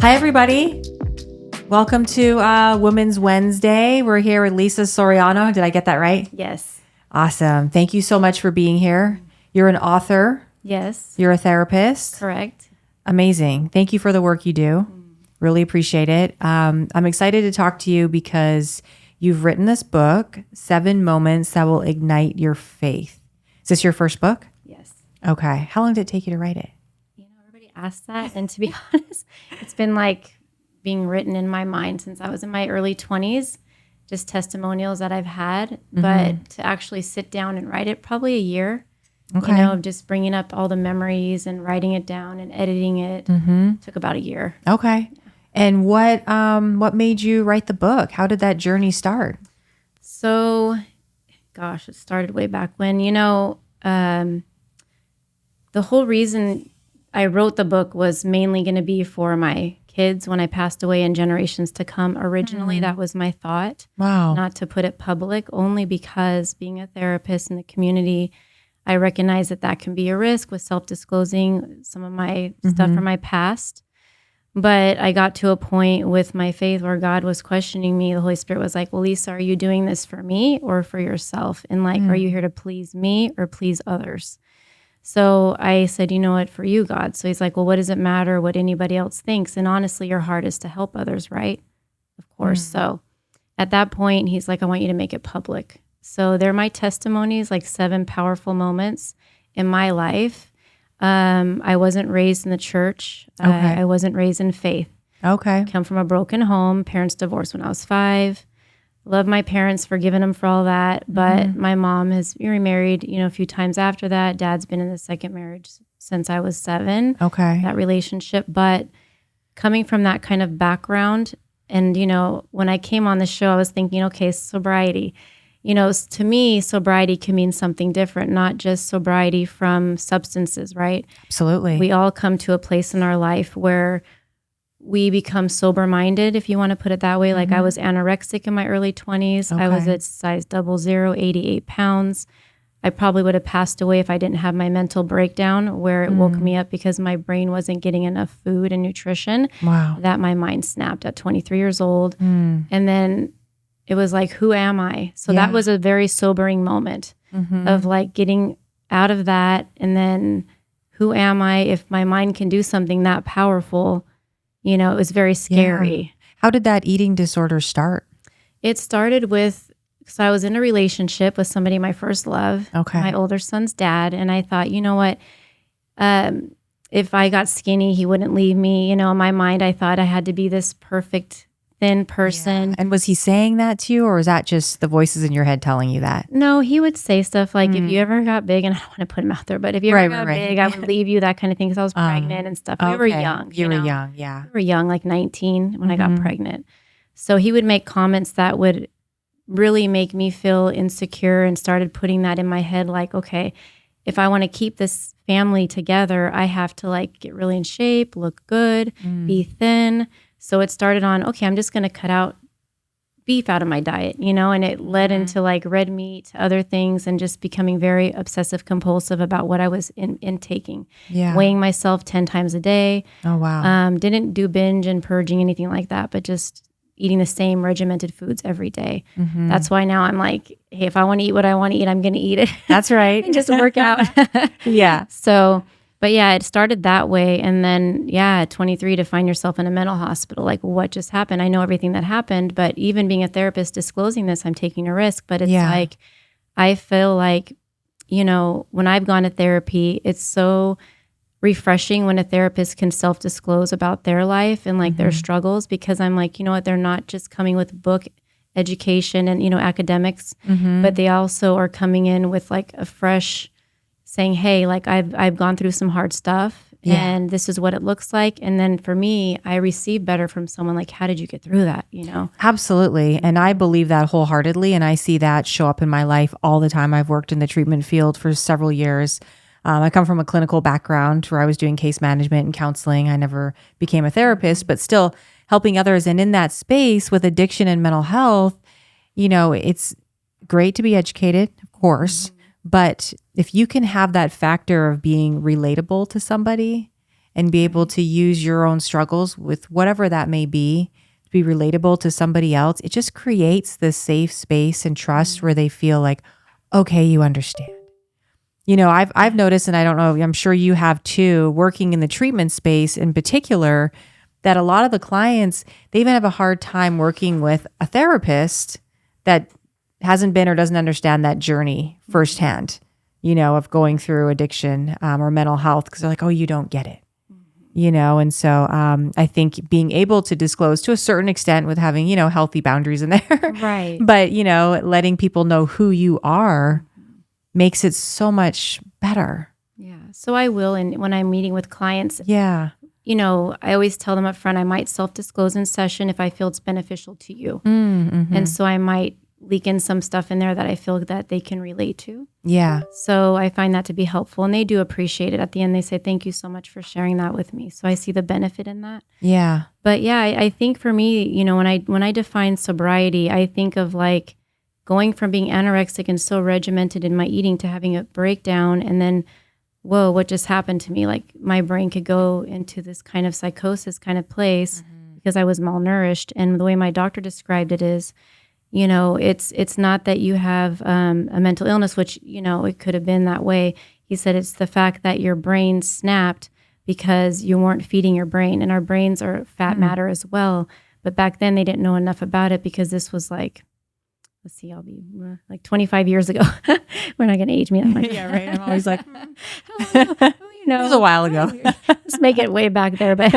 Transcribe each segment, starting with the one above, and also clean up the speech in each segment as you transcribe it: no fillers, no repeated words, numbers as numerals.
Hi, everybody. Welcome to Women's Wednesday. We're here with Lisa Soriano. Did I get that right? Yes. Awesome. Thank you so much for being here. You're an author. Yes. You're a therapist. Correct. Amazing. Thank you for the work you do. Really appreciate it. I'm excited to talk to you because you've written this book, 7 Moments That Will Ignite Your Faith. Is this your first book? Yes. Okay. How long did it take you to write it? Everybody asks that. And to be honest, it's been like being written in my mind since I was in my early 20s, just testimonials that I've had. But to actually sit down and write it, probably a year. Okay. Just bringing up all the memories and writing it down and editing it took about a year. Okay. And what made you write the book? How did that journey start? So, gosh, it started way back when. The whole reason I wrote the book was mainly going to be for my kids when I passed away and generations to come. Originally, that was my thought. Wow. Not to put it public, only because being a therapist in the community, I recognize that can be a risk with self-disclosing some of my stuff from my past. But I got to a point with my faith where God was questioning me. The Holy Spirit was like, well, Lisa, are you doing this for me or for yourself? And are you here to please me or please others? So I said, you know what, for you, God. So he's like, well, what does it matter what anybody else thinks? And honestly, your heart is to help others, right? Of course. So at that point, he's like, I want you to make it public. So they're my testimonies, like 7 powerful moments in my life. I wasn't raised in the church. Okay. I wasn't raised in faith. Okay. I come from a broken home. Parents divorced when I was 5. Love my parents, forgiven them for all that. But my mom has remarried, a few times after that. Dad's been in the second marriage since I was 7. Okay. That relationship. But coming from that kind of background, and, when I came on the show, I was thinking, okay, sobriety. To me, sobriety can mean something different, not just sobriety from substances, right? Absolutely. We all come to a place in our life where we become sober-minded, if you want to put it that way. Like I was anorexic in my early 20s. Okay. I was at size 00, 88 pounds. I probably would have passed away if I didn't have my mental breakdown where it woke me up because my brain wasn't getting enough food and nutrition. Wow. That my mind snapped at 23 years old. And then it was like, who am I? So that was a very sobering moment of getting out of that. And then who am I if my mind can do something that powerful? It was very scary. Yeah. How did that eating disorder start? It started with, so I was in a relationship with somebody, my first love, my older son's dad. And I thought, you know what? If I got skinny, he wouldn't leave me. In my mind, I thought I had to be this perfect thin person. Yeah. And was he saying that to you, or is that just the voices in your head telling you that? No, he would say stuff like, if you ever got big, and I don't want to put him out there, but if you ever got big, I would leave you, that kind of thing, because I was pregnant and stuff. We were young. You were young, yeah. We were young, like 19 when I got pregnant. So he would make comments that would really make me feel insecure, and started putting that in my head, like, okay, if I want to keep this family together, I have to get really in shape, look good, be thin. So it started on, okay, I'm just going to cut out beef out of my diet, and it led into red meat, other things, and just becoming very obsessive compulsive about what I was intaking. Yeah. Weighing myself 10 times a day. Oh, wow. Didn't do binge and purging, anything like that, but just eating the same regimented foods every day. That's why now I'm like, hey, if I want to eat what I want to eat, I'm going to eat it. That's right. And just work out. Yeah. So, but yeah, it started that way. And then, at 23, to find yourself in a mental hospital, like, what just happened? I know everything that happened, but even being a therapist disclosing this, I'm taking a risk. But it's like, I feel like, when I've gone to therapy, it's so refreshing when a therapist can self-disclose about their life and their struggles, because I'm like, you know what, they're not just coming with book education and, academics, but they also are coming in with a fresh saying, hey, I've gone through some hard stuff and this is what it looks like. And then for me, I receive better from someone like, how did you get through that? Absolutely. And I believe that wholeheartedly. And I see that show up in my life all the time. I've worked in the treatment field for several years. I come from a clinical background where I was doing case management and counseling. I never became a therapist, but still helping others. And in that space with addiction and mental health, it's great to be educated, of course. But if you can have that factor of being relatable to somebody and be able to use your own struggles with whatever that may be to be relatable to somebody else. It just creates this safe space and trust where they feel like, okay, you understand. I've noticed, and I don't know, I'm sure you have too, working in the treatment space in particular, that a lot of the clients, they even have a hard time working with a therapist that hasn't been or doesn't understand that journey firsthand, of going through addiction or mental health, because they're like, oh, you don't get it, And so I think being able to disclose to a certain extent with having, healthy boundaries in there, Right. but, letting people know who you are makes it so much better. Yeah. So I will. And when I'm meeting with clients, Yeah. I always tell them up front, I might self-disclose in session if I feel it's beneficial to you. Mm-hmm. And so I might leak in some stuff in there that I feel that they can relate to. Yeah. So I find that to be helpful, and they do appreciate it. At the end, they say, thank you so much for sharing that with me. So I see the benefit in that. Yeah. But yeah, I think for me, when I define sobriety, I think of like going from being anorexic and so regimented in my eating to having a breakdown, and then, whoa, what just happened to me? Like my brain could go into this kind of psychosis kind of place because I was malnourished. And the way my doctor described it is, it's not that you have a mental illness, which, it could have been that way. He said it's the fact that your brain snapped because you weren't feeding your brain. And our brains are fat matter as well. But back then they didn't know enough about it, because this was like, let's see, I'll be like 25 years ago. We're not going to age me that much. Yeah, right. I'm always like, it was a while ago. Let's make it way back there. But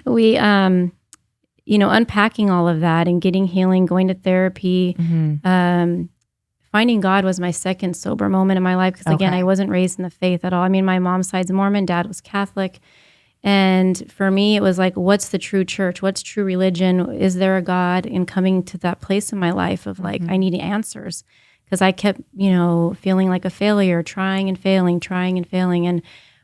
we, unpacking all of that and getting healing, going to therapy, finding God was my second sober moment in my life. Because again, I wasn't raised in the faith at all. I mean, my mom's side's Mormon, dad was Catholic. And for me, it was like, what's the true church? What's true religion? Is there a God? And coming to that place in my life of like, I need answers, because I kept, feeling like a failure, trying and failing. And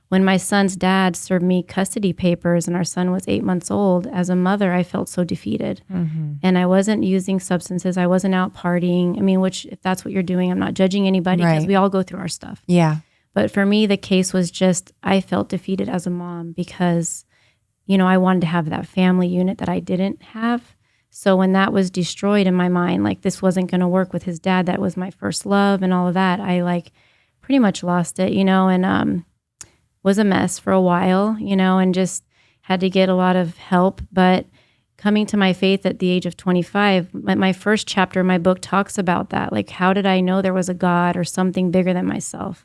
when my son's dad served me custody papers and our son was 8 months old, as a mother, I felt so defeated. And I wasn't using substances. I wasn't out partying. I mean, which if that's what you're doing, I'm not judging anybody, because we all go through our stuff. Yeah. But for me, the case was just, I felt defeated as a mom because, I wanted to have that family unit that I didn't have. So when that was destroyed in my mind, like this wasn't going to work with his dad, that was my first love and all of that, I like pretty much lost it, and was a mess for a while, and just had to get a lot of help. But coming to my faith at the age of 25, my first chapter in my book talks about that. Like, how did I know there was a God or something bigger than myself?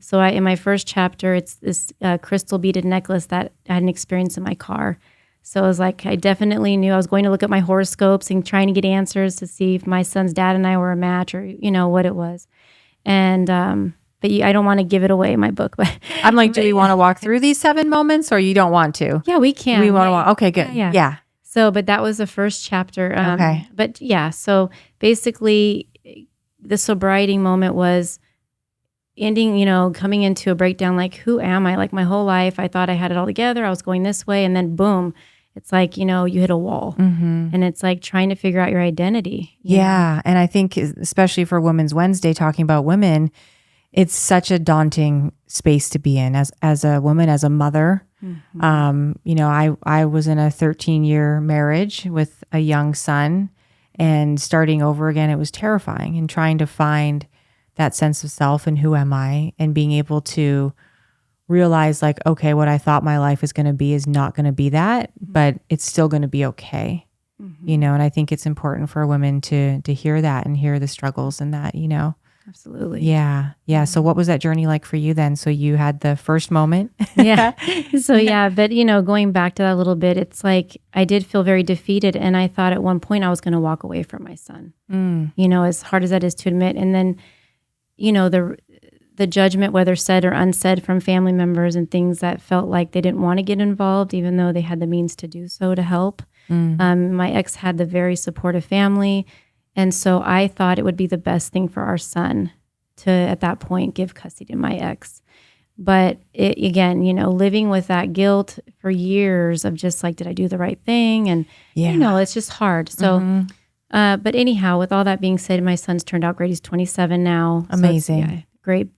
So in my first chapter, it's this crystal beaded necklace that I had an experience in my car. So I was like, I definitely knew I was going to look at my horoscopes and trying to get answers to see if my son's dad and I were a match, or, what it was. And, but I don't want to give it away in my book. But I'm like, do we want to walk through these 7 moments, or you don't want to? Yeah, we can. We want to walk. Okay, good. Yeah. So, but that was the first chapter. Okay. But yeah, so basically the sobriety moment was ending, coming into a breakdown, like, who am I? Like my whole life, I thought I had it all together. I was going this way. And then boom, it's like, you hit a wall, and it's like trying to figure out your identity. Yeah. And I think especially for Women's Wednesday, talking about women, it's such a daunting space to be in as a woman, as a mother. I was in a 13-year marriage with a young son, and starting over again, it was terrifying, and trying to find that sense of self and who am I, and being able to realize like, okay, what I thought my life is going to be is not going to be that, but it's still going to be okay. And I think it's important for women to hear that and hear the struggles in that, Absolutely. Yeah. Yeah. So what was that journey like for you then? So you had the first moment. Yeah. So yeah, but going back to that a little bit, it's like I did feel very defeated, and I thought at one point I was going to walk away from my son. As hard as that is to admit. And then, the judgment, whether said or unsaid, from family members and things that felt like they didn't want to get involved, even though they had the means to do so, to help. My ex had the very supportive family. And so I thought it would be the best thing for our son to, at that point, give custody to my ex. But again, living with that guilt for years of just like, did I do the right thing? And, it's just hard. So, but anyhow, with all that being said, my son's turned out great. He's 27 now. Amazing. So great.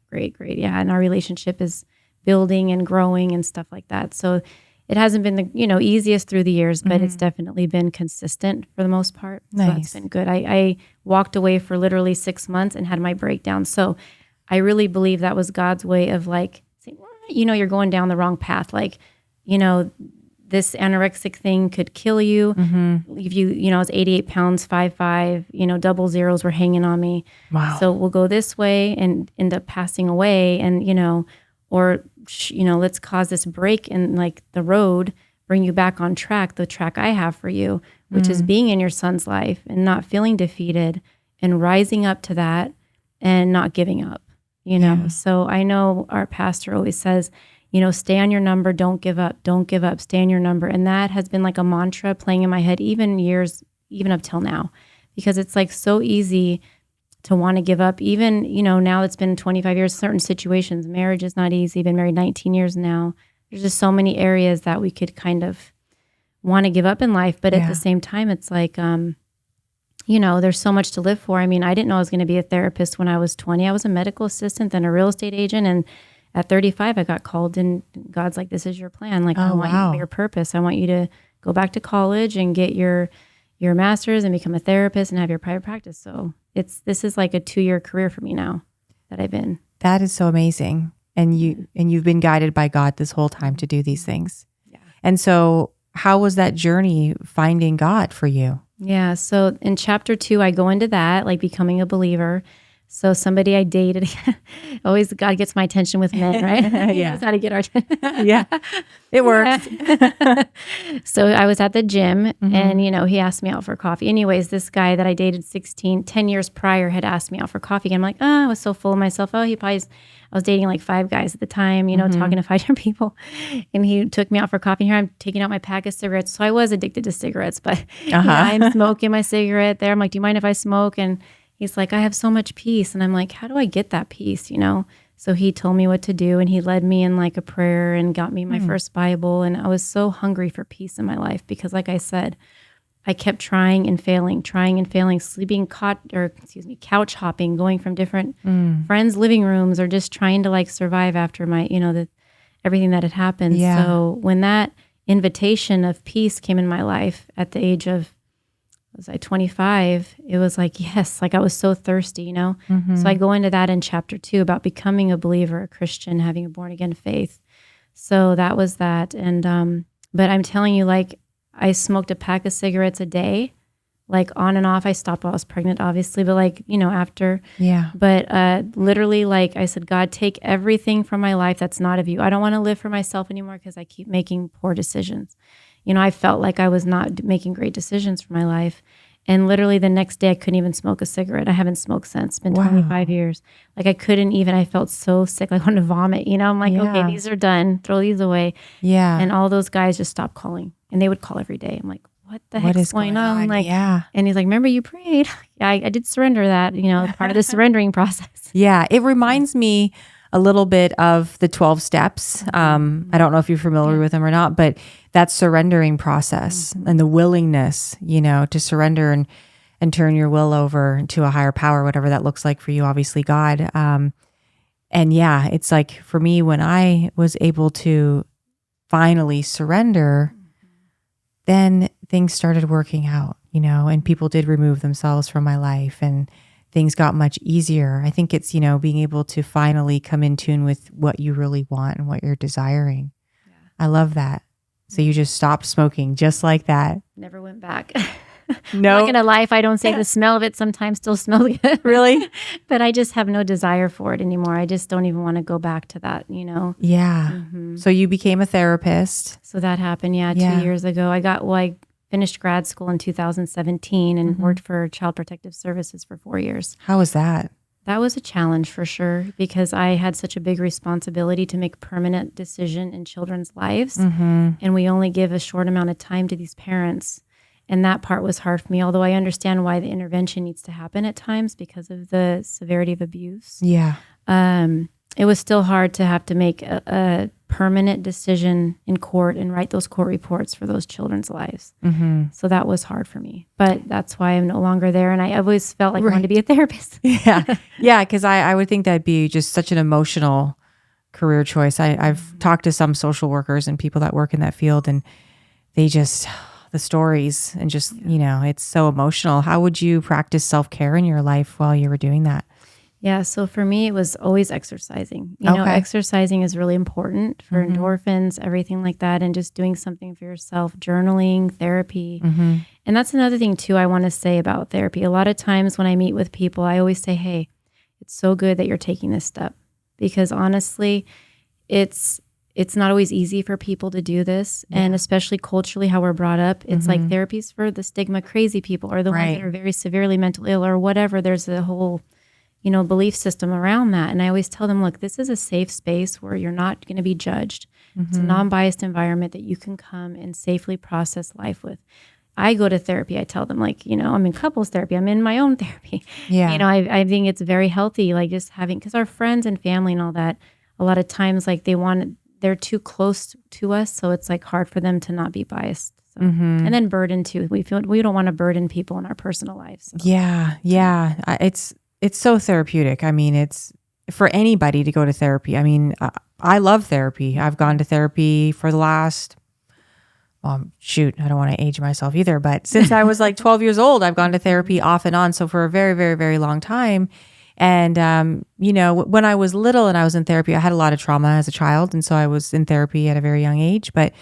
Yeah. And our relationship is building and growing and stuff like that. So it hasn't been the, easiest through the years, but it's definitely been consistent for the most part. So that's been good. I walked away for literally 6 months and had my breakdown. So I really believe that was God's way of like saying, you're going down the wrong path. Like, this anorexic thing could kill you. If I was 88 pounds, 5'5", double zeros were hanging on me. Wow. So we'll go this way and end up passing away. And, let's cause this break in like the road, bring you back on track, the track I have for you, which is being in your son's life and not feeling defeated and rising up to that and not giving up, So I know our pastor always says, stay on your number, don't give up, stay on your number. And that has been like a mantra playing in my head, even up till now, because it's like so easy to want to give up. Even, now it's been 25 years, certain situations, marriage is not easy, been married 19 years now. There's just so many areas that we could kind of want to give up in life. But at the same time, it's like, there's so much to live for. I mean, I didn't know I was going to be a therapist when I was 20. I was a medical assistant, then a real estate agent. And at 35, I got called and God's like, this is your plan. Like, I want you for your purpose. I want you to go back to college and get your master's and become a therapist and have your private practice. So this is like a 2-year career for me now that I've been. That is so amazing. And you've been guided by God this whole time to do these things. Yeah. And so how was that journey finding God for you? Yeah. So in chapter 2, I go into that, like becoming a believer. So somebody I dated, always God gets my attention with men, right? Yeah. That's how to get our attention. Yeah, it works. So I was at the gym and, he asked me out for coffee. Anyways, this guy that I dated 10 years prior had asked me out for coffee. And I'm like, I was so full of myself. I was dating like 5 guys at the time, talking to 5 different people. And he took me out for coffee. Here I'm taking out my pack of cigarettes. So I was addicted to cigarettes, but I'm smoking my cigarette there. I'm like, do you mind if I smoke? And he's like, I have so much peace. And I'm like, how do I get that peace, So he told me what to do and he led me in like a prayer and got me my first Bible. And I was so hungry for peace in my life because like I said, I kept trying and failing, sleeping, couch hopping, going from different friends' living rooms or just trying to like survive after my, everything that had happened. Yeah. So when that invitation of peace came in my life at the age of, was I 25? It was like, yes, like I was so thirsty, So I go into that in chapter 2 about becoming a believer, a Christian, having a born again faith. So that was that. And, but I'm telling you, like, I smoked a pack of cigarettes a day, like on and off. I stopped while I was pregnant, obviously, but like, after. Yeah. But literally, like I said, God, take everything from my life that's not of you. I don't want to live for myself anymore because I keep making poor decisions. I felt like I was not making great decisions for my life. And literally the next day I couldn't even smoke a cigarette. I haven't smoked since. It's been 25 years. Like I couldn't even, I felt so sick. Like I wanted to vomit, I'm like, okay, these are done. Throw these away. Yeah. And all those guys just stopped calling and they would call every day. I'm like, what the heck is going on? Like, and he's like, remember you prayed? I did surrender that, part of the surrendering process. Yeah. It reminds me a little bit of the 12 steps. I don't know if you're familiar with them or not, but that surrendering process and the willingness, to surrender and turn your will over to a higher power, whatever that looks like for you, obviously God. And yeah, it's like for me, when I was able to finally surrender, then things started working out, and people did remove themselves from my life and things got much easier. I think it's, being able to finally come in tune with what you really want and what you're desiring. Yeah. I love that. So you just stopped smoking just like that. Never went back. No. Like in a life, I don't say the smell of it sometimes still smells good. Really? But I just have no desire for it anymore. I just don't even want to go back to that, Yeah. Mm-hmm. So you became a therapist. So that happened, 2 years ago. I finished grad school in 2017 and worked for Child Protective Services for 4 years. How was that? That was a challenge for sure because I had such a big responsibility to make permanent decision in children's lives. And we only give a short amount of time to these parents. And that part was hard for me, although I understand why the intervention needs to happen at times because of the severity of abuse. Yeah. It was still hard to have to make a permanent decision in court and write those court reports for those children's lives. So that was hard for me. But that's why I'm no longer there. And I always felt like I wanted to be a therapist. Yeah. Because I would think that'd be just such an emotional career choice. I've talked to some social workers and people that work in that field, and they just, the stories and just, it's so emotional. How would you practice self-care in your life while you were doing that? Yeah. So for me, it was always exercising. Exercising is really important for endorphins, everything like that, and just doing something for yourself, journaling, therapy. And that's another thing too I want to say about therapy. A lot of times when I meet with people, I always say, hey, it's so good that you're taking this step, because honestly, it's not always easy for people to do this. Yeah. And especially culturally, how we're brought up, it's like therapy's for the stigma crazy people, or the ones that are very severely mental ill or whatever. There's a whole belief system around that. And I always tell them, look, this is a safe space where you're not going to be judged. It's a non-biased environment that you can come and safely process life with. I go to therapy. I tell them, like, I'm in couples therapy. I'm in my own therapy. Yeah. I think it's very healthy, like just having, because our friends and family and all that, a lot of times, like they're too close to us. So it's like hard for them to not be biased. So, and then burden too. We don't want to burden people in our personal lives. So. Yeah. It's so therapeutic. I mean, it's for anybody to go to therapy. I mean, I love therapy. I've gone to therapy for the last, I don't want to age myself either, but since I was like 12 years old, I've gone to therapy off and on. So for a very, very, very long time. And, when I was little and I was in therapy, I had a lot of trauma as a child. And so I was in therapy at a very young age, but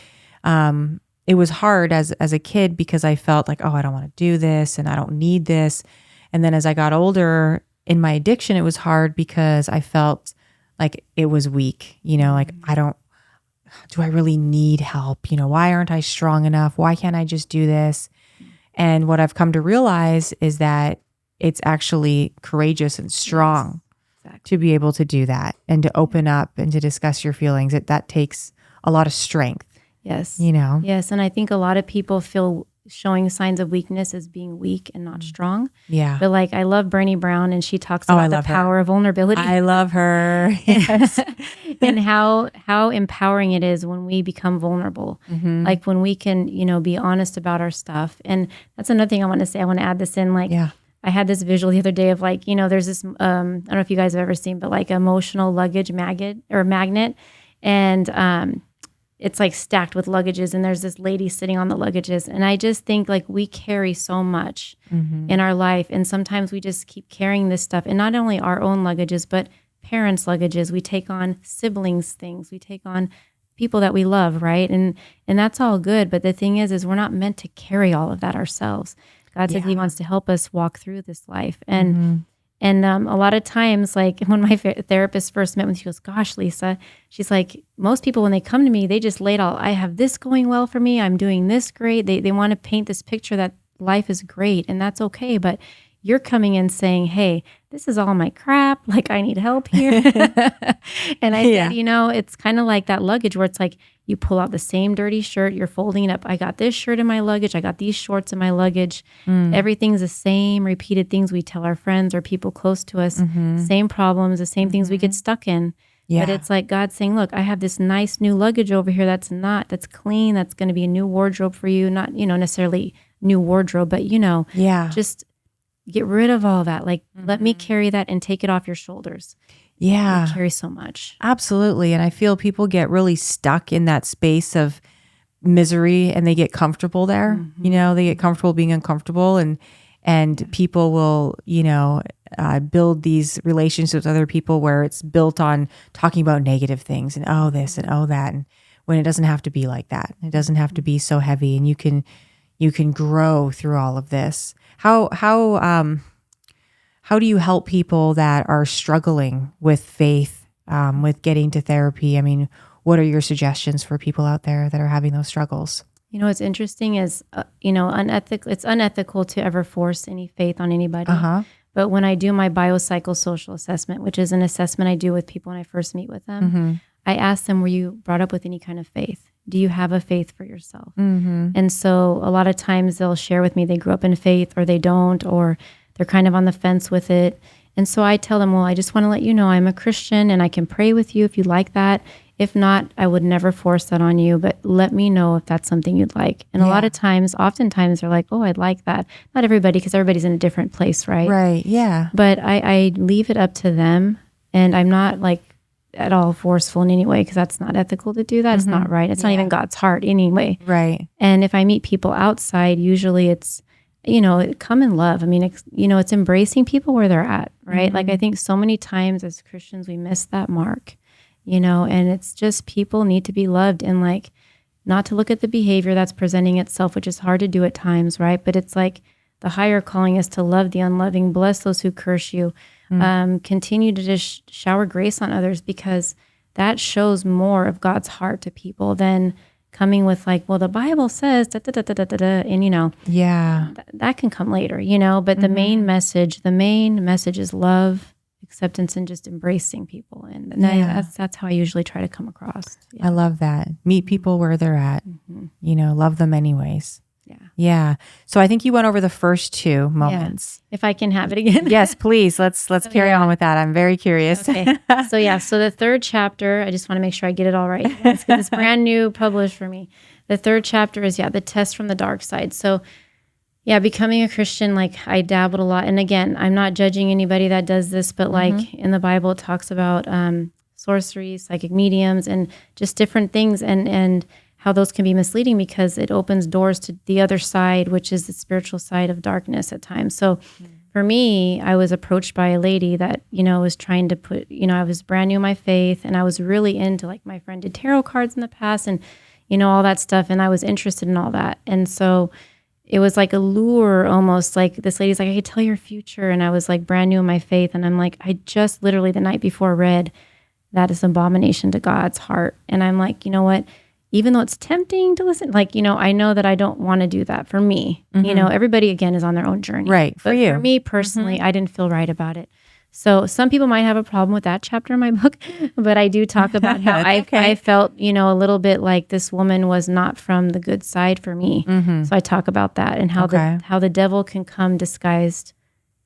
it was hard as a kid because I felt like, oh, I don't want to do this and I don't need this. And then as I got older, in my addiction, it was hard because I felt like it was weak, like do I really need help? Why aren't I strong enough? Why can't I just do this? And what I've come to realize is that it's actually courageous and strong to be able to do that and to open up and to discuss your feelings. That takes a lot of strength. Yes. Yes. And I think a lot of people feel showing signs of weakness as being weak and not strong. Yeah. But like, I love Brené Brown, and she talks about the power of vulnerability. I love her. Yes. And how empowering it is when we become vulnerable. Like when we can, be honest about our stuff. And that's another thing I want to say. I want to add this in. Like, I had this visual the other day of like, there's this, I don't know if you guys have ever seen, but like emotional luggage magnet. And, it's like stacked with luggages, and there's this lady sitting on the luggages. And I just think like we carry so much in our life. And sometimes we just keep carrying this stuff, and not only our own luggages, but parents' luggages. We take on siblings' things. We take on people that we love, right? And that's all good. But the thing is we're not meant to carry all of that ourselves. God says he wants to help us walk through this life. And a lot of times, like when my therapist first met me, she goes, gosh, Lisa, she's like, most people, when they come to me, they just lay it all. I have this going well for me. I'm doing this great. They want to paint this picture that life is great, and that's okay. But you're coming in saying, hey, this is all my crap. Like, I need help here. And I said, it's kind of like that luggage where it's like you pull out the same dirty shirt, you're folding it up. I got this shirt in my luggage. I got these shorts in my luggage. Everything's the same repeated things we tell our friends or people close to us, same problems, the same things we get stuck in. Yeah. But it's like God saying, look, I have this nice new luggage over here that's clean. That's going to be a new wardrobe for you. Not, necessarily new wardrobe, but, just get rid of all that. Like, let me carry that and take it off your shoulders. Yeah. You carry so much. Absolutely. And I feel people get really stuck in that space of misery, and they get comfortable there. They get comfortable being uncomfortable, and people will, build these relationships with other people where it's built on talking about negative things and oh this and oh that, and when it doesn't have to be like that. It doesn't have to be so heavy, and you can grow through all of this. How do you help people that are struggling with faith, with getting to therapy? I mean, what are your suggestions for people out there that are having those struggles? What's interesting is, unethical. It's unethical to ever force any faith on anybody. But when I do my biopsychosocial assessment, which is an assessment I do with people when I first meet with them, I ask them, were you brought up with any kind of faith? Do you have a faith for yourself? And so a lot of times they'll share with me they grew up in faith, or they don't, or they're kind of on the fence with it. And so I tell them, well, I just want to let you know I'm a Christian and I can pray with you if you like that. If not, I would never force that on you, but let me know if that's something you'd like. And a lot of times, oftentimes they're like, oh, I'd like that. Not everybody, because everybody's in a different place, right? Right, yeah. But I leave it up to them, and I'm not like at all forceful in any way, because that's not ethical to do that. It's not right. It's not even God's heart anyway. Right. And if I meet people outside, usually it's, come in love. I mean, it's embracing people where they're at, right? Like I think so many times as Christians, we miss that mark, and it's just people need to be loved, and like not to look at the behavior that's presenting itself, which is hard to do at times, right? But it's like the higher calling is to love the unloving, bless those who curse you, continue to just shower grace on others, because that shows more of God's heart to people than coming with like, well, the Bible says da da da da da da, and that can come later, But the main message is love, acceptance, and just embracing people, and that's how I usually try to come across. Yeah. I love that. Meet people where they're at. Love them anyways. Yeah. So I think you went over the first two moments. If I can have it again. Yes, please. Let's carry on with that. I'm very curious. Okay. So the third chapter, I just want to make sure I get it all right, because it's brand new, published for me. The third chapter is, the test from the dark side. So becoming a Christian, like I dabbled a lot. And again, I'm not judging anybody that does this, but like in the Bible, it talks about sorcery, psychic mediums, and just different things, and how those can be misleading, because it opens doors to the other side, which is the spiritual side of darkness at times. So for me, I was approached by a lady that, was trying to put, I was brand new in my faith, and I was really into, like, my friend did tarot cards in the past and, all that stuff. And I was interested in all that. And so it was like a lure almost, like this lady's like, I could tell your future. And I was like brand new in my faith. And I'm like, I just literally the night before read that is an abomination to God's heart. And I'm like, you know what? Even though it's tempting to listen, like, I know that I don't want to do that for me. Everybody, again, is on their own journey. Right. For you. For me personally, I didn't feel right about it. So some people might have a problem with that chapter in my book, but I do talk about how I felt, a little bit like this woman was not from the good side for me. So I talk about that, and how the devil can come disguised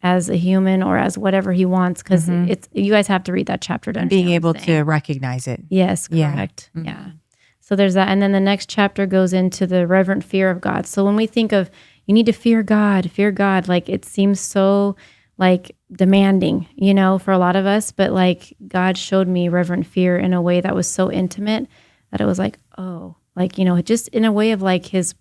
as a human or as whatever he wants, because you guys have to read that chapter to understand. Being able to recognize it. Yes, correct. Yeah. So there's that. And then the next chapter goes into the reverent fear of God. So when we think of, you need to fear God, like it seems so like demanding, for a lot of us, but like God showed me reverent fear in a way that was so intimate that it was like, oh, like, just in a way of like his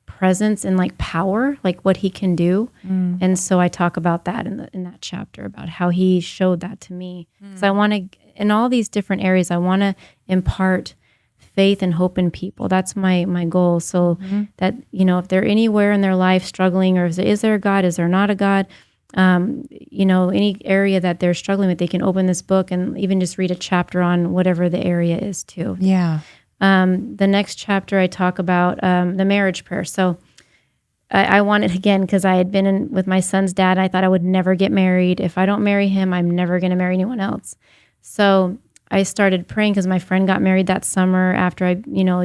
presence and like power, like what he can do. And so I talk about that in that chapter, about how he showed that to me. Because I want to, in all these different areas, I want to impart faith and hope in people. That's my goal. So that, if they're anywhere in their life struggling, or is there a God, is there not a God, any area that they're struggling with, they can open this book and even just read a chapter on whatever the area is too. Yeah. The next chapter I talk about the marriage prayer. So I wanted, again, because I had been in with my son's dad, I thought I would never get married. If I don't marry him, I'm never going to marry anyone else. So I started praying, because my friend got married that summer after a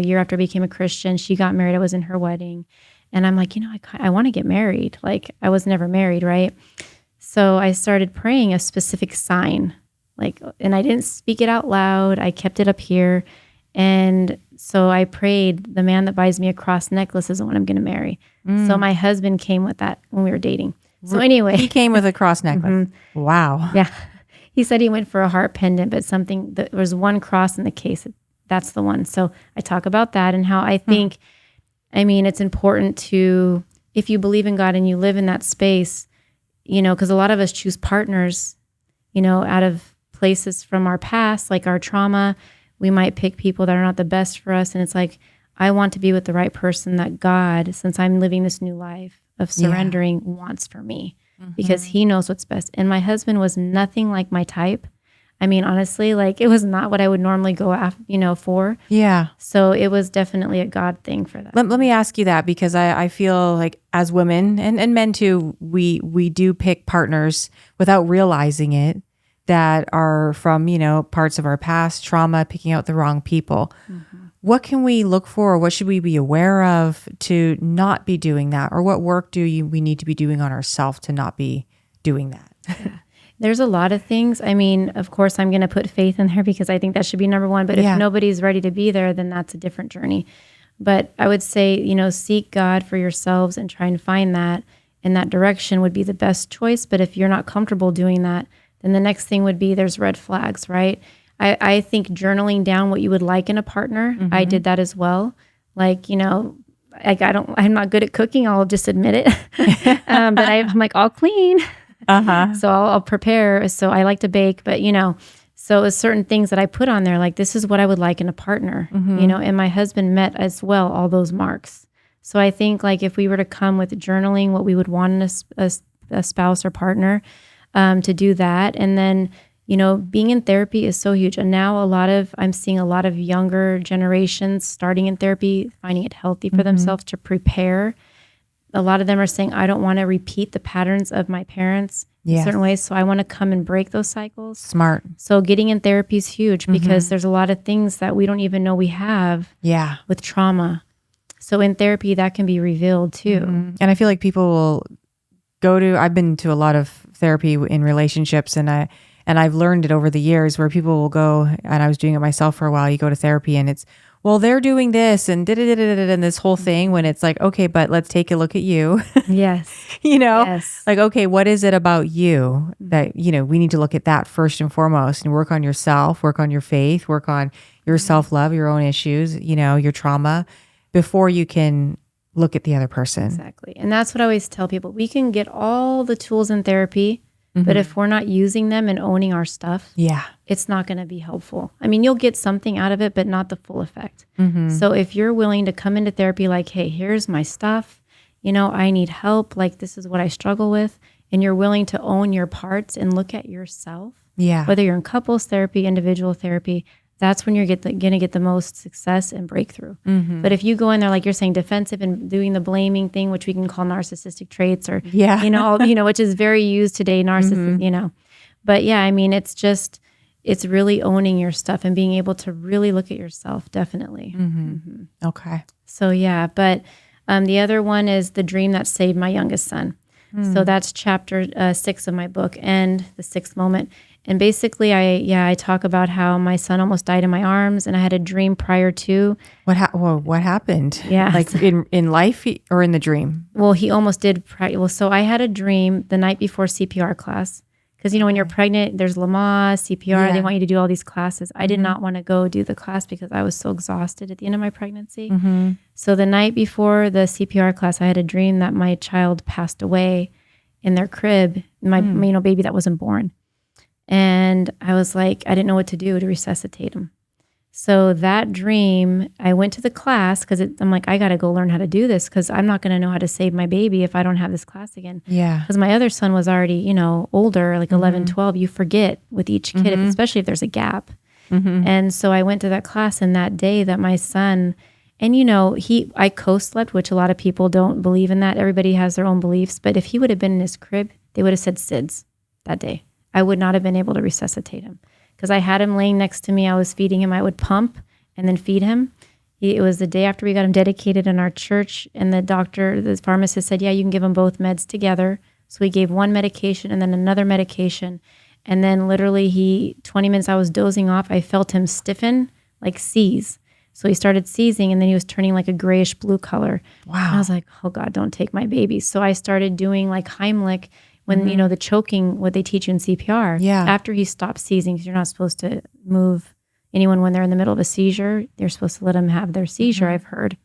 year after I became a Christian. She got married. I was in her wedding. And I'm like, I want to get married. Like, I was never married, right? So I started praying a specific sign, and I didn't speak it out loud. I kept it up here. And so I prayed, the man that buys me a cross necklace is the one I'm going to marry. So my husband came with that when we were dating. So anyway. He came with a cross necklace. Wow. Yeah. He said he went for a heart pendant, but there was one cross in the case. That's the one. So I talk about that, and how I think, it's important to, if you believe in God and you live in that space, because a lot of us choose partners, out of places from our past, like our trauma. We might pick people that are not the best for us. And it's like, I want to be with the right person that God, since I'm living this new life of surrendering, wants for me. Because he knows what's best. And my husband was nothing like my type. Honestly, like it was not what I would normally go after, for. Yeah. So it was definitely a God thing for that. Let me ask you that, because I feel like as women and men too, we do pick partners without realizing it, that are from, parts of our past, trauma, picking out the wrong people. What can we look for, or what should we be aware of to not be doing that? Or what work we need to be doing on ourselves to not be doing that? Yeah. There's a lot of things. Of course, I'm going to put faith in there, because I think that should be number one. But if nobody's ready to be there, then that's a different journey. But I would say, seek God for yourselves and try and find that in that direction would be the best choice. But if you're not comfortable doing that, then the next thing would be, there's red flags, right? I think journaling down what you would like in a partner. I did that as well. Like, I'm not good at cooking. I'll just admit it. But I'm like, I'll clean. So I'll prepare. So I like to bake, but so it's certain things that I put on there. Like, this is what I would like in a partner, and my husband met as well all those marks. So I think like if we were to come with journaling, what we would want in a spouse or partner, to do that. And then, being in therapy is so huge. And now I'm seeing a lot of younger generations starting in therapy, finding it healthy for themselves to prepare. A lot of them are saying, I don't want to repeat the patterns of my parents in certain ways. So I want to come and break those cycles. Smart. So getting in therapy is huge because there's a lot of things that we don't even know we have with trauma. So in therapy, that can be revealed too. And I feel like people will I've been to a lot of therapy in relationships, and I've learned it over the years where people will go, and I was doing it myself for a while. You go to therapy and it's, well, they're doing this and and this whole thing, when it's like, okay, but let's take a look at you. Yes. Yes. Like, okay, what is it about you that, we need to look at that first and foremost and work on yourself, work on your faith, work on your self-love, your own issues, your trauma, before you can look at the other person. Exactly. And that's what I always tell people. We can get all the tools in therapy, but if we're not using them and owning our stuff, it's not going to be helpful. I mean, you'll get something out of it, but not the full effect. So if you're willing to come into therapy like, hey, here's my stuff, I need help, like this is what I struggle with, and you're willing to own your parts and look at yourself, whether you're in couples therapy, individual therapy, that's when you're going to get the most success and breakthrough. But if you go in there, like you're saying, defensive and doing the blaming thing, which we can call narcissistic traits, or, which is very used today, narcissism, But yeah, I mean, it's really owning your stuff and being able to really look at yourself. Definitely. Okay. So yeah, but the other one is the dream that saved my youngest son. So that's chapter 6 of my book, and the sixth moment. And basically, I talk about how my son almost died in my arms, and I had a dream prior to. What happened? Yeah. Like in life or in the dream? Well, he almost did. So I had a dream the night before CPR class. Because, when you're pregnant, there's Lamaze, CPR. They want you to do all these classes. I did not want to go do the class because I was so exhausted at the end of my pregnancy. So the night before the CPR class, I had a dream that my child passed away in their crib, my baby that wasn't born. And I was like, I didn't know what to do to resuscitate him. So that dream, I went to the class because I'm like, I got to go learn how to do this because I'm not going to know how to save my baby if I don't have this class again. Yeah. Because my other son was already, older, like 11, 12. You forget with each kid, especially if there's a gap. And so I went to that class, and that day that my son, and I co-slept, which a lot of people don't believe in that. Everybody has their own beliefs. But if he would have been in his crib, they would have said SIDS that day. I would not have been able to resuscitate him. Because I had him laying next to me. I was feeding him. I would pump and then feed him. It was the day after we got him dedicated in our church. And the pharmacist said, yeah, you can give him both meds together. So we gave one medication and then another medication. And then literally 20 minutes I was dozing off, I felt him stiffen, like seize. So he started seizing, and then he was turning like a grayish blue color. Wow. And I was like, oh God, don't take my baby. So I started doing like Heimlich, when, the choking, what they teach you in CPR. Yeah. After he stopped seizing, because you're not supposed to move anyone when they're in the middle of a seizure. They're supposed to let them have their seizure, I've heard.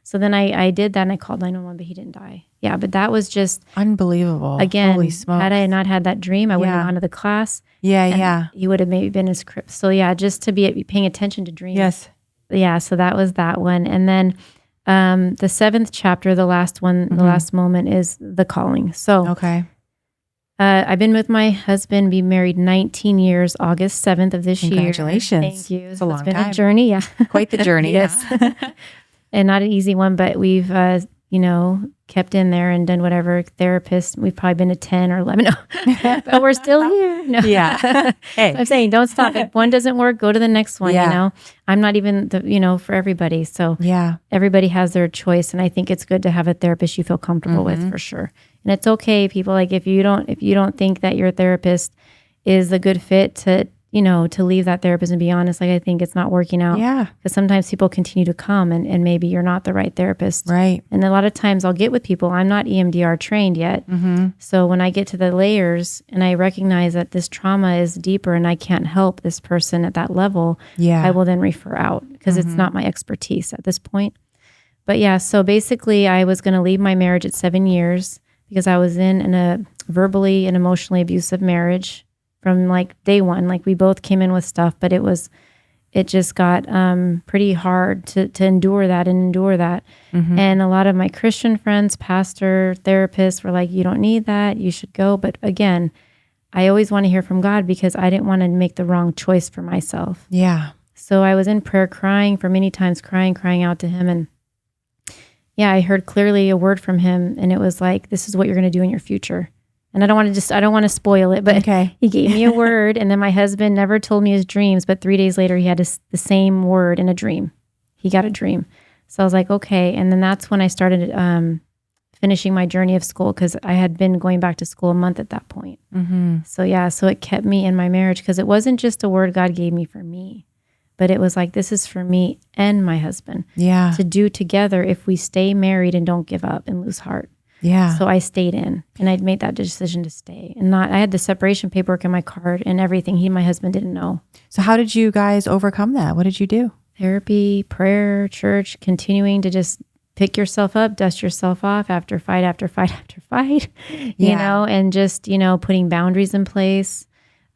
So then I did that, and I called 911, but he didn't die. Yeah, but that was just unbelievable. Again, holy smokes. Had I not had that dream, I wouldn't have gone to the class. Yeah. He would have maybe been in his crib. So yeah, just to be paying attention to dreams. Yes. Yeah, so that was that one. And then the 7th chapter, the last one, the last moment is the calling. So okay. I've been with my husband, be married 19 years, August 7th of this year. Congratulations. Thank you. It's a long been time. a journey, yeah. Quite the journey. Yes. And not an easy one, but we've, kept in there and done whatever. Therapists, we've probably been to 10 or 11, but we're still here. No. Yeah. Hey. I'm saying don't stop. If one doesn't work, go to the next one, I'm not even, for everybody. So yeah, everybody has their choice. And I think it's good to have a therapist you feel comfortable with, for sure. And it's okay, people, like if you don't think that your therapist is a good fit to, to leave that therapist and be honest, like, I think it's not working out. Yeah. Because sometimes people continue to come and maybe you're not the right therapist. Right. And a lot of times I'll get with people, I'm not EMDR trained yet. So when I get to the layers and I recognize that this trauma is deeper and I can't help this person at that level, I will then refer out because it's not my expertise at this point. But yeah, so basically I was going to leave my marriage at 7 years because I was in a verbally and emotionally abusive marriage from like day one. Like we both came in with stuff, but it just got pretty hard to endure that. And a lot of my Christian friends, pastor, therapists were like, you don't need that, you should go. But again, I always want to hear from God because I didn't want to make the wrong choice for myself. Yeah. So I was in prayer crying for many times, crying out to him. And yeah, I heard clearly a word from him and it was like, this is what you're going to do in your future. And I don't want to spoil it, but he gave me a word. And then my husband never told me his dreams, but 3 days later he had the same word in a dream. He got a dream. So I was like, okay. And then that's when I started finishing my journey of school because I had been going back to school a month at that point. So yeah, so it kept me in my marriage because it wasn't just a word God gave me for me. But it was like, this is for me and my husband to do together if we stay married and don't give up and lose heart. Yeah. So I stayed in and I'd made that decision to stay and I had the separation paperwork in my card and everything. My husband didn't know. So how did you guys overcome that? What did you do? Therapy, prayer, church, continuing to just pick yourself up, dust yourself off after fight, you know, and just, putting boundaries in place.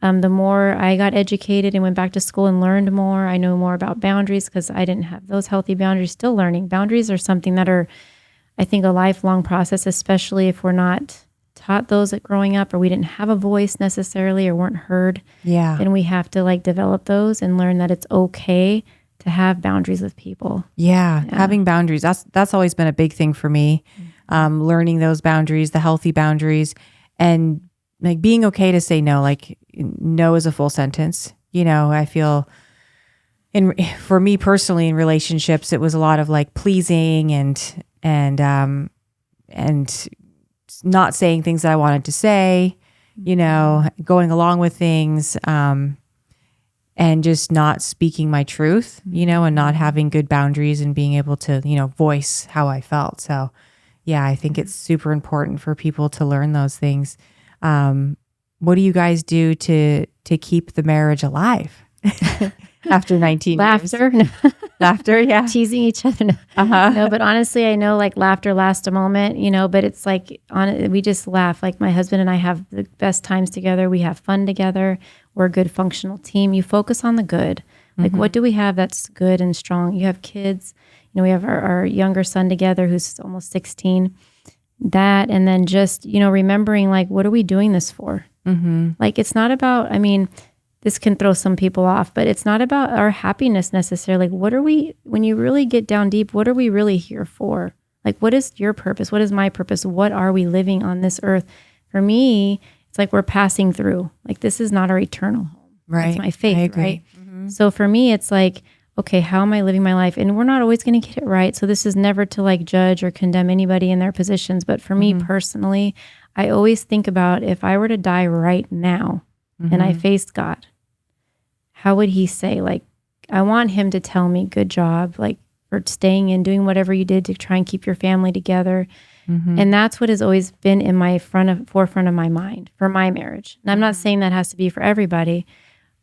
The more I got educated and went back to school and learned more, I know more about boundaries because I didn't have those healthy boundaries. Still learning. Boundaries are something that are, I think, a lifelong process, especially if we're not taught those at growing up or we didn't have a voice necessarily or weren't heard. Yeah. Then we have to develop those and learn that it's okay to have boundaries with people. Yeah. Having boundaries. That's always been a big thing for me. Learning those boundaries, the healthy boundaries, and being okay to say no. No is a full sentence. I feel for me personally in relationships, it was a lot of pleasing and not saying things that I wanted to say, going along with things, and just not speaking my truth, and not having good boundaries and being able to, voice how I felt. So yeah, I think it's super important for people to learn those things. What do you guys do to keep the marriage alive after 19 Laughter. years? Laughter, yeah. Teasing each other. No, but honestly, I know laughter lasts a moment, but it's we just laugh. My husband and I have the best times together. We have fun together. We're a good functional team. You focus on the good. What do we have that's good and strong? You have kids. We have our younger son together who's almost 16. That, and then just, remembering what are we doing this for? It's not about, this can throw some people off, but it's not about our happiness necessarily. What are we, when you really get down deep, what are we really here for? What is your purpose? What is my purpose? What are we living on this earth? For me, it's we're passing through. This is not our eternal home. Right. That's my faith, I agree. right? So for me, it's okay, how am I living my life? And we're not always going to get it right. So this is never to judge or condemn anybody in their positions. But for me personally, I always think about if I were to die right now and I faced God, how would he say, I want him to tell me, good job, for staying in, doing whatever you did to try and keep your family together. And that's what has always been in my forefront of my mind for my marriage. And I'm not saying that has to be for everybody,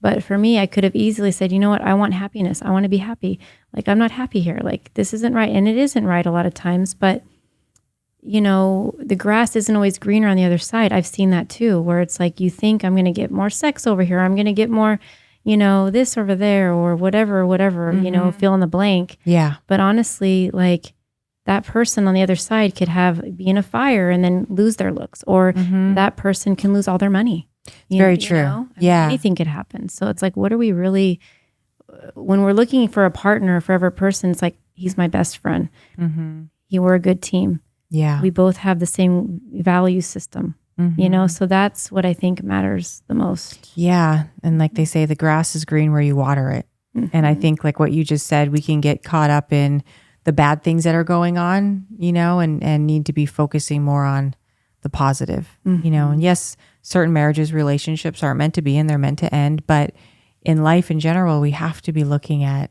but for me, I could have easily said, you know what, I want happiness. I want to be happy. I'm not happy here. This isn't right. And it isn't right a lot of times, but the grass isn't always greener on the other side. I've seen that too, where it's you think I'm going to get more sex over here. I'm going to get more, this over there or whatever, fill in the blank. Yeah. But honestly, that person on the other side could be in a fire and then lose their looks, or that person can lose all their money. Very true. Yeah. Anything could happen. So it's what are we really, when we're looking for a partner, a forever person, it's he's my best friend. We're a good team. Yeah. We both have the same value system, so that's what I think matters the most. Yeah. And they say, the grass is green where you water it. And I think what you just said, we can get caught up in the bad things that are going on, and need to be focusing more on the positive, and yes, certain marriages, relationships aren't meant to be and they're meant to end, but in life in general, we have to be looking at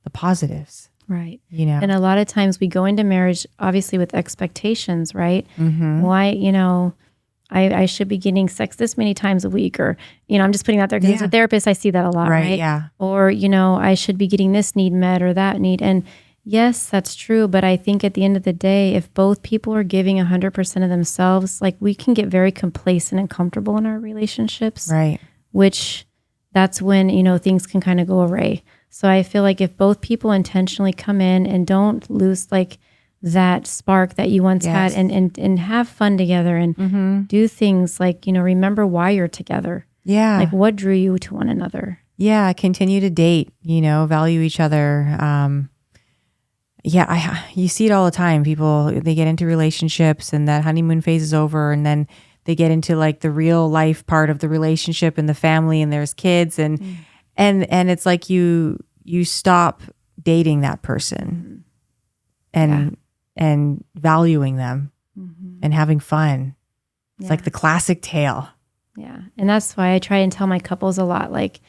the positives, Right. you know? And a lot of times we go into marriage, obviously with expectations, right? Mm-hmm. Why, I should be getting sex this many times a week, or, I'm just putting out there because as a therapist, I see that a lot, right? Yeah. Or, I should be getting this need met or that need. And yes, that's true. But I think at the end of the day, if both people are giving 100% of themselves, like we can get very complacent and comfortable in our relationships, Right. which that's when, things can kind of go awry. So I feel like if both people intentionally come in and don't lose like that spark that you once had, and have fun together and do things like, remember why you're together. Yeah. Like what drew you to one another. Yeah. Continue to date, value each other. You see it all the time. People, they get into relationships and that honeymoon phase is over, and then they get into like the real life part of the relationship and the family, and there's kids and it's like you stop dating that person and valuing them and having fun. It's like the classic tale. Yeah. And that's why I try and tell my couples a lot. Like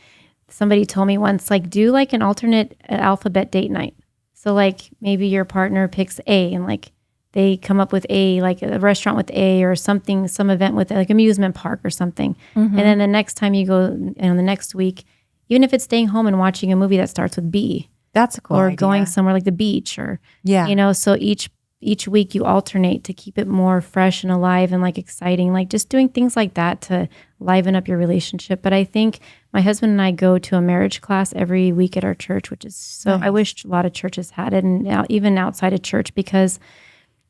somebody told me once, like do like an alternate alphabet date night. So like maybe your partner picks A and like they come up with A, like a restaurant with A or something, some event with like amusement park or something. And then the next time you go, the next week, even if it's staying home and watching a movie that starts with B. That's a cool idea. Going somewhere like the beach or, so each week you alternate to keep it more fresh and alive and like exciting, like just doing things like that to liven up your relationship. But I think my husband and I go to a marriage class every week at our church, which is so nice. I wish a lot of churches had it, and even outside of church, because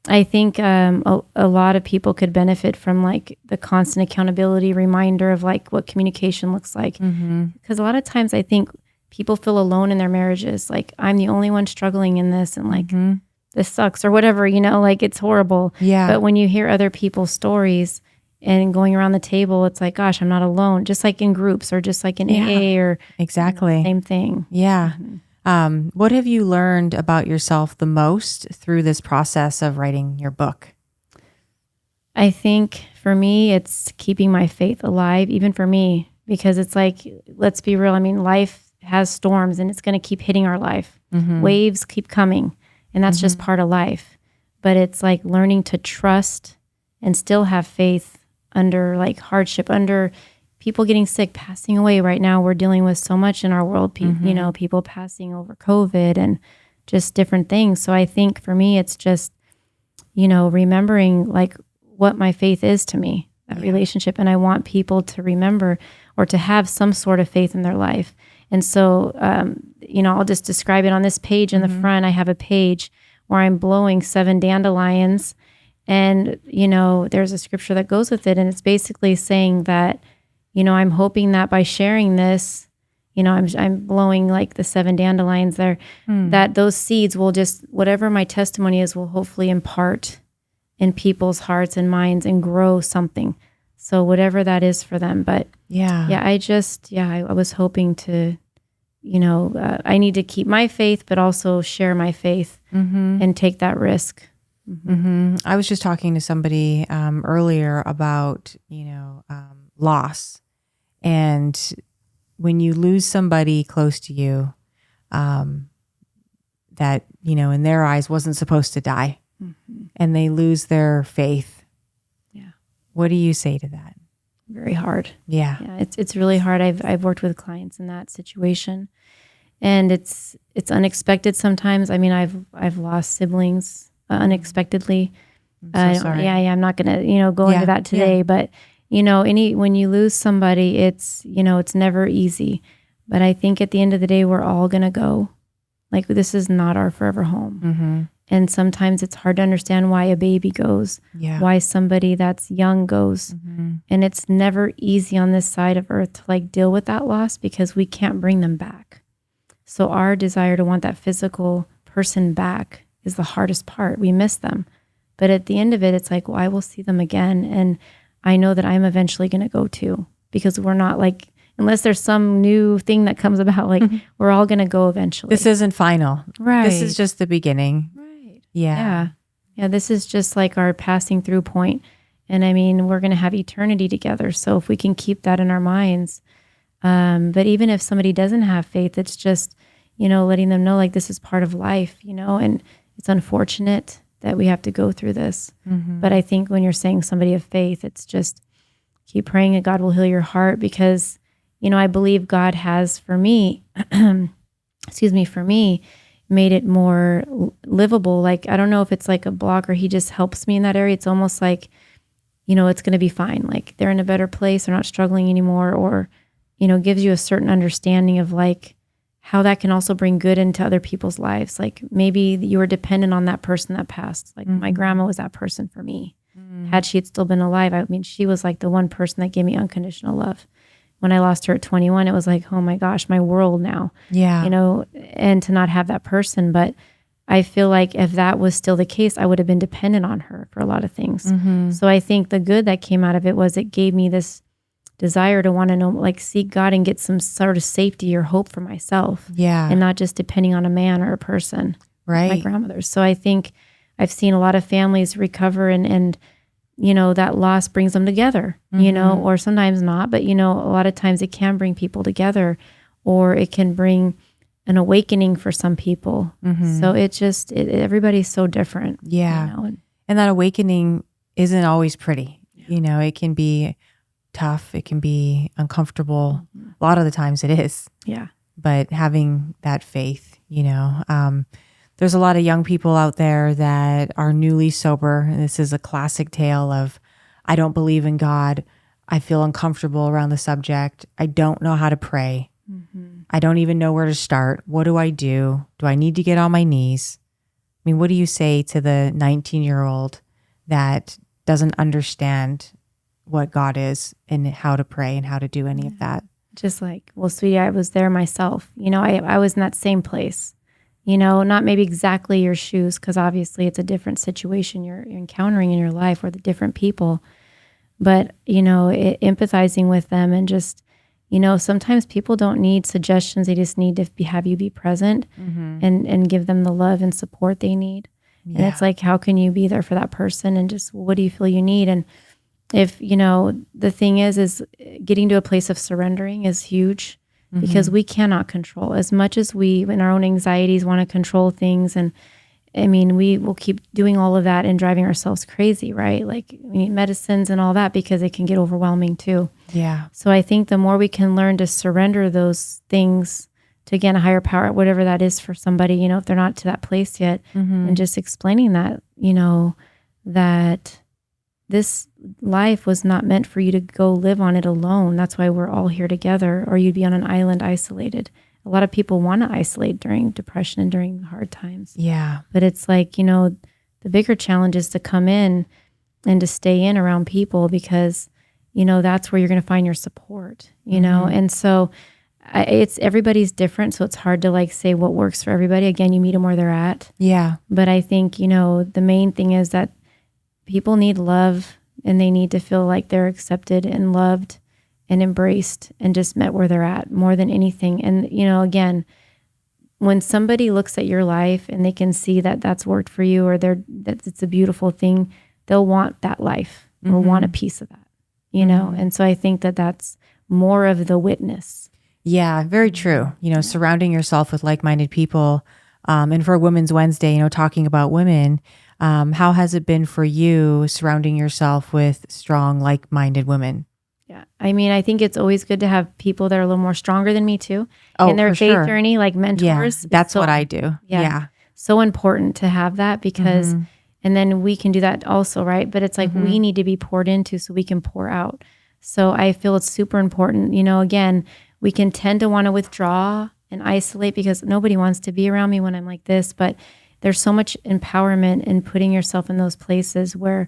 I think a lot of people could benefit from like the constant accountability reminder of like what communication looks like. Because a lot of times I think people feel alone in their marriages. Like I'm the only one struggling in this, and like this sucks or whatever, like it's horrible. Yeah. But when you hear other people's stories and going around the table, it's like, gosh, I'm not alone. Just like in groups or just like in AA or exactly same thing. Yeah. What have you learned about yourself the most through this process of writing your book? I think for me, it's keeping my faith alive, even for me, because it's like, let's be real. I mean, life has storms and it's going to keep hitting our life. Waves keep coming, and that's just part of life. But it's like learning to trust and still have faith under like hardship, under people getting sick, passing away. Right now, we're dealing with so much in our world, people passing over COVID and just different things. So I think for me, it's just, remembering like what my faith is to me, that relationship. And I want people to remember or to have some sort of faith in their life. And so, I'll just describe it on this page in the front. I have a page where I'm blowing 7 dandelions, and, there's a scripture that goes with it. And it's basically saying that, I'm hoping that by sharing this, I'm blowing like the 7 dandelions there, that those seeds will just, whatever my testimony is, will hopefully impart in people's hearts and minds and grow something. So whatever that is for them. But I was hoping to, I need to keep my faith, but also share my faith and take that risk. I was just talking to somebody earlier about, loss. And when you lose somebody close to you that, in their eyes wasn't supposed to die, and they lose their faith. Yeah. What do you say to that? Very hard. Yeah. Yeah, it's really hard. I've worked with clients in that situation, and it's unexpected sometimes. I mean, I've lost siblings unexpectedly. I'm so sorry. I'm not going to, go into that today, but when you lose somebody, it's never easy. But I think at the end of the day, we're all going to go. Like, this is not our forever home. And sometimes it's hard to understand why a baby goes, why somebody that's young goes. And it's never easy on this side of earth to like deal with that loss, because we can't bring them back. So our desire to want that physical person back is the hardest part. We miss them. But at the end of it, it's like, well, I will see them again. And I know that I'm eventually going to go too, because we're not like, unless there's some new thing that comes about, like we're all going to go eventually. This isn't final. Right. This is just the beginning. Right. Yeah. Yeah. This is just like our passing through point. And I mean, we're going to have eternity together. So if we can keep that in our minds, But even if somebody doesn't have faith, it's just, letting them know like this is part of life, and it's unfortunate that we have to go through this. But I think when you're saying somebody of faith, it's just keep praying that God will heal your heart because, I believe God has for me, for me, made it more livable. Like, I don't know if it's like a block or he just helps me in that area. It's almost like, it's going to be fine. Like they're in a better place. They're not struggling anymore, or, gives you a certain understanding of like how that can also bring good into other people's lives. Like maybe you were dependent on that person that passed. Like my grandma was that person for me. Had she had still been alive, I mean, she was like the one person that gave me unconditional love. When I lost her at 21, it was like, oh my gosh, my world now. Yeah. And to not have that person. But I feel like if that was still the case, I would have been dependent on her for a lot of things. So I think the good that came out of it was it gave me this desire to want to know, like seek God and get some sort of safety or hope for myself. Yeah. And not just depending on a man or a person. Right. My grandmother. So I think I've seen a lot of families recover and that loss brings them together, or sometimes not, but, a lot of times it can bring people together, or it can bring an awakening for some people. So it just, everybody's so different. Yeah. And that awakening isn't always pretty. It can be tough. It can be uncomfortable. A lot of the times it is. Yeah. But having that faith, there's a lot of young people out there that are newly sober. And this is a classic tale of, I don't believe in God. I feel uncomfortable around the subject. I don't know how to pray. I don't even know where to start. What do I do? Do I need to get on my knees? I mean, what do you say to the 19-year-old that doesn't understand what God is and how to pray and how to do any of that? Just like, well, sweetie, I was there myself. I was in that same place. Not maybe exactly your shoes, because obviously it's a different situation you're encountering in your life or the different people. But, empathizing with them and just, sometimes people don't need suggestions. They just need to have you be present and give them the love and support they need. Yeah. And it's like, how can you be there for that person? And just, what do you feel you need? And if, the thing is getting to a place of surrendering is huge. Because we cannot control as much as we, in our own anxieties, want to control things. And I mean, we will keep doing all of that and driving ourselves crazy, right? Like we need medicines and all that because it can get overwhelming too. Yeah. So I think the more we can learn to surrender those things to, again, a higher power, whatever that is for somebody, if they're not to that place yet, and just explaining that, that this life was not meant for you to go live on it alone. That's why we're all here together, or you'd be on an island isolated. A lot of people want to isolate during depression and during hard times. Yeah. But it's like, the bigger challenge is to come in and to stay in around people because, that's where you're going to find your support, And so it's everybody's different. So it's hard to like say what works for everybody. Again, you meet them where they're at. Yeah. But I think, the main thing is that people need love and they need to feel like they're accepted and loved and embraced and just met where they're at more than anything. And, again, when somebody looks at your life and they can see that that's worked for you or that it's a beautiful thing, they'll want that life or want a piece of that, And so I think that that's more of the witness. Yeah, very true. Surrounding yourself with like-minded people. And for Women's Wednesday, talking about women, how has it been for you surrounding yourself with strong, like-minded women? Yeah. I mean, I think it's always good to have people that are a little more stronger than me too. Oh, in their for faith sure. journey, like mentors. Yeah, that's what I do. Yeah. So important to have that because, and then we can do that also, right? But it's like we need to be poured into so we can pour out. So I feel it's super important. Again, we can tend to want to withdraw and isolate because nobody wants to be around me when I'm like this, but there's so much empowerment in putting yourself in those places where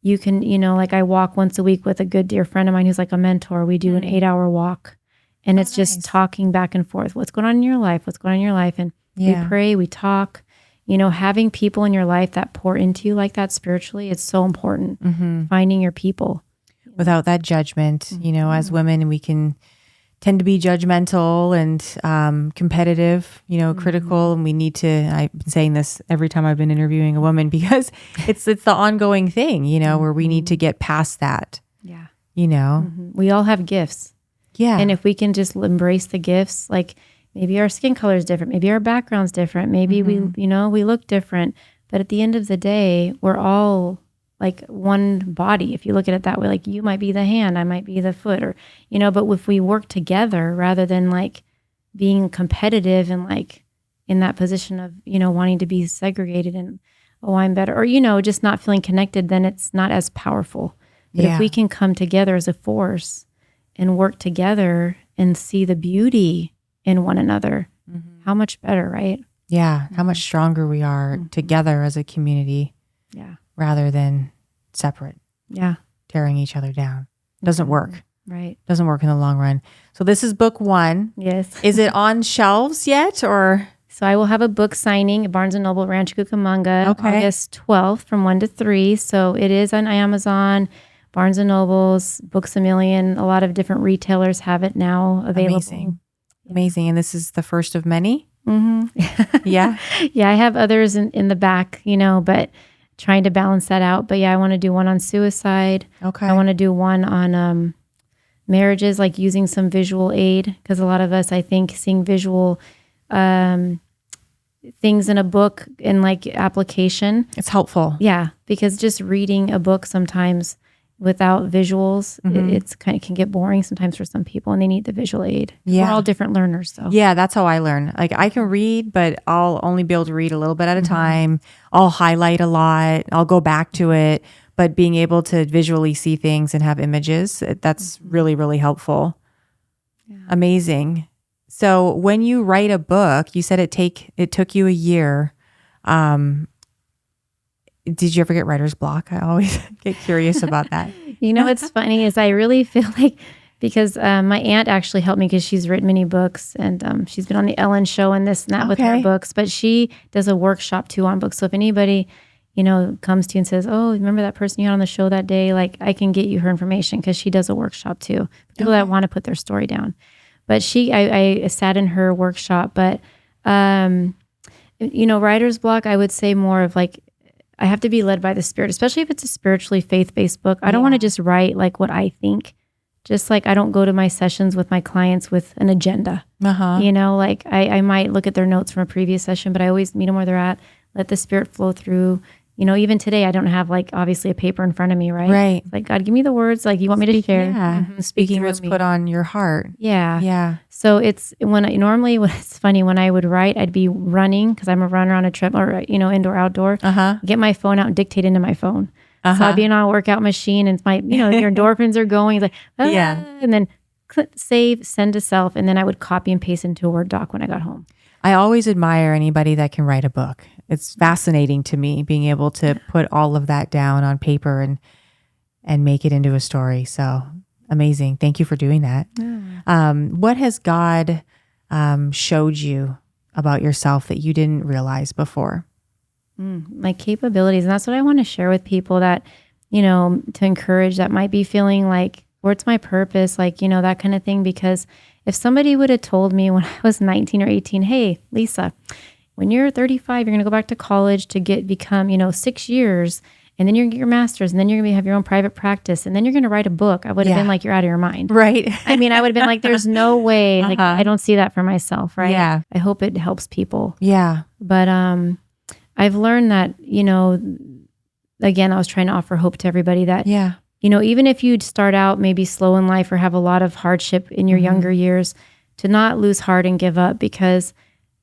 you can, like I walk once a week with a good dear friend of mine who's like a mentor. We do an 8-hour walk and it's just talking back and forth. What's going on in your life? What's going on in your life? And we pray, we talk, having people in your life that pour into you like that spiritually, it's so important. Finding your people. Without that judgment, as women, we can tend to be judgmental and competitive, critical. And we need to, I've been saying this every time I've been interviewing a woman because it's the ongoing thing, where we need to get past that. Yeah. We all have gifts. Yeah. And if we can just embrace the gifts, like maybe our skin color is different, maybe our background's different, maybe we look different. But at the end of the day, we're all like one body. If you look at it that way, like you might be the hand, I might be the foot, or, but if we work together rather than like being competitive and like in that position of, wanting to be segregated and, oh, I'm better, or, just not feeling connected, then it's not as powerful. But if we can come together as a force and work together and see the beauty in one another, how much better, right? Yeah. How much stronger we are together as a community. Yeah. Rather than separate. Yeah. Tearing each other down. Doesn't work. Right. Doesn't work in the long run. So this is book 1. Yes. Is it on shelves yet, or? So I will have a book signing at Barnes & Noble Rancho Cucamonga August 12th from 1 to 3. So it is on Amazon, Barnes & Noble's, Books A Million. A lot of different retailers have it now available. Amazing. And this is the first of many? Mm-hmm. Yeah. Yeah, I have others in the back, but trying to balance that out. But yeah, I want to do one on suicide. Okay. I want to do one on marriages, like using some visual aid. Because a lot of us, I think, seeing visual things in a book and like application. It's helpful. Yeah, because just reading a book sometimes without visuals, it's kind of can get boring sometimes for some people, and they need the visual aid. Yeah. We're all different learners, so. Yeah, that's how I learn. Like I can read, but I'll only be able to read a little bit at a time. I'll highlight a lot. I'll go back to it. But being able to visually see things and have images, that's really, really helpful. Yeah. Amazing. So when you write a book, you said it took you a year. Did you ever get writer's block? I always get curious about that. What's funny is I really feel like, because my aunt actually helped me because she's written many books, and she's been on the Ellen show and this and that with her books, but she does a workshop too on books. So if anybody, comes to you and says, oh, remember that person you had on the show that day? Like I can get you her information because she does a workshop too. People that want to put their story down. But I sat in her workshop, but, writer's block, I would say more of like, I have to be led by the Spirit, especially if it's a spiritually faith-based book. I don't want to just write like what I think. Just like I don't go to my sessions with my clients with an agenda. Like I might look at their notes from a previous session, but I always meet them where they're at, let the Spirit flow through. Even today, I don't have like obviously a paper in front of me, right? Right. Like, God, give me the words like you want me to share. Yeah. Speaking what's put on your heart. Yeah. Yeah. So it's it's funny when I would write, I'd be running because I'm a runner on a trip or, indoor, outdoor, get my phone out and dictate into my phone. So I'd be on a workout machine and it's my, your endorphins are going. It's like, and then click, save, send to self. And then I would copy and paste into a Word doc when I got home. I always admire anybody that can write a book. It's fascinating to me being able to put all of that down on paper and make it into a story. So amazing. Thank you for doing that. Yeah. What has God showed you about yourself that you didn't realize before? My capabilities. And that's what I want to share with people that, to encourage that might be feeling like, what's my purpose? Like, that kind of thing. Because if somebody would have told me when I was 19 or 18, hey, Lisa, when you're 35, you're going to go back to college to become 6 years, and then you're going to get your master's, and then you're going to have your own private practice, and then you're going to write a book. I would have been like, you're out of your mind. Right. I mean, I would have been like, there's no way. Like, I don't see that for myself. Right. Yeah. I hope it helps people. Yeah. But I've learned that, again, I was trying to offer hope to everybody that, even if you'd start out maybe slow in life or have a lot of hardship in your younger years, to not lose heart and give up, because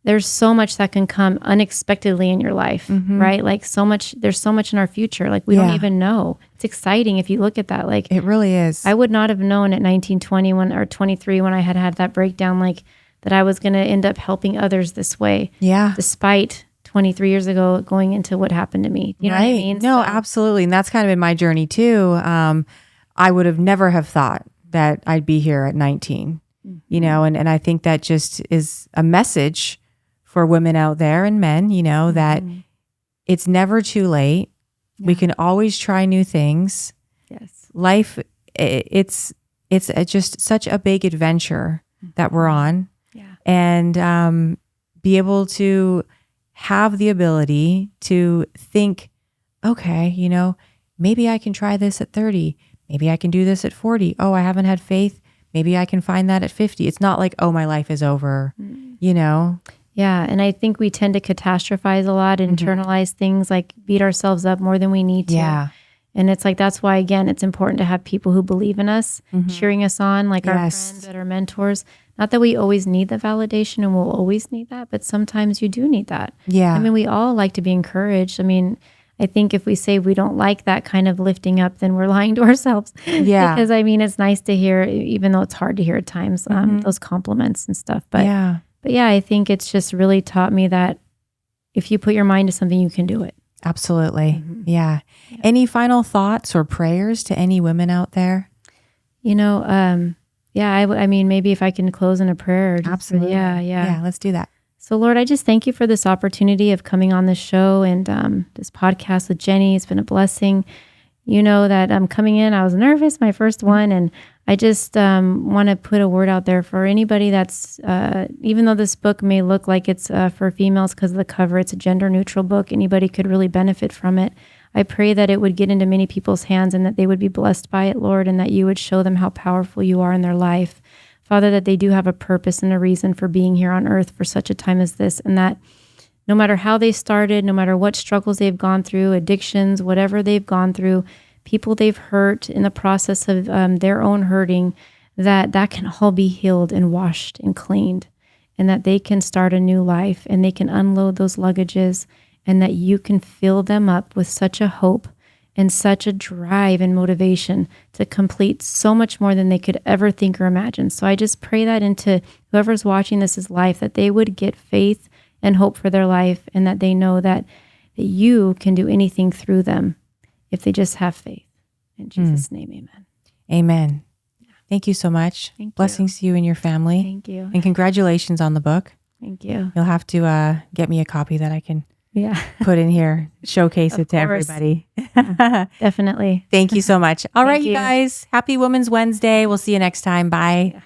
there's so much that can come unexpectedly in your life, right? Like there's so much in our future. Like we don't even know. It's exciting if you look at that. Like it really is. I would not have known at 19, 20 or 23 when I had that breakdown, like that I was going to end up helping others this way. Yeah. Despite 23 years ago going into what happened to me. You know what I mean? No, absolutely. And that's kind of been my journey too. I would have never have thought that I'd be here at 19, and I think that just is a message for women out there and men, that it's never too late. Yeah. We can always try new things. Yes. Life, it's just such a big adventure that we're on. Yeah. And be able to have the ability to think, okay, maybe I can try this at 30. Maybe I can do this at 40. Oh, I haven't had faith. maybe I can find that at 50. It's not like, oh, my life is over, you know? Yeah. And I think we tend to catastrophize a lot, internalize things, like beat ourselves up more than we need to. Yeah. And it's like, that's why, again, it's important to have people who believe in us, cheering us on, like our friends that are mentors. Not that we always need the validation and we'll always need that, but sometimes you do need that. Yeah. I mean, we all like to be encouraged. I mean, I think if we say we don't like that kind of lifting up, then we're lying to ourselves. Yeah. Because I mean, it's nice to hear, even though it's hard to hear at times, those compliments and stuff. But yeah, I think it's just really taught me that if you put your mind to something, you can do it. Absolutely. Yeah. Any final thoughts or prayers to any women out there? You know, I mean, maybe if I can close in a prayer. Absolutely. Yeah, let's do that. So Lord, I just thank you for this opportunity of coming on this show and this podcast with Jenny. It's been a blessing. You know that I'm coming in, I was nervous, my first one, and I just want to put a word out there for anybody that's, even though this book may look like it's for females because of the cover, it's a gender neutral book. Anybody could really benefit from it. I pray that it would get into many people's hands and that they would be blessed by it, Lord, and that you would show them how powerful you are in their life. Father, that they do have a purpose and a reason for being here on earth for such a time as this, and that no matter how they started, no matter what struggles they've gone through, addictions, whatever they've gone through, people they've hurt in the process of their own hurting, that can all be healed and washed and cleaned, and that they can start a new life and they can unload those luggages, and that you can fill them up with such a hope and such a drive and motivation to complete so much more than they could ever think or imagine. So I just pray that into whoever's watching this life, that they would get faith and hope for their life, and that they know that you can do anything through them if they just have faith. In Jesus' name, amen. Amen. Thank you so much. Blessings to you and your family. Thank you. And congratulations on the book. Thank you. You'll have to get me a copy that I can Yeah. put in here, showcase it to everybody. Definitely. Thank you so much. All right, you you guys. Happy Women's Wednesday. We'll see you next time. Bye. Yeah.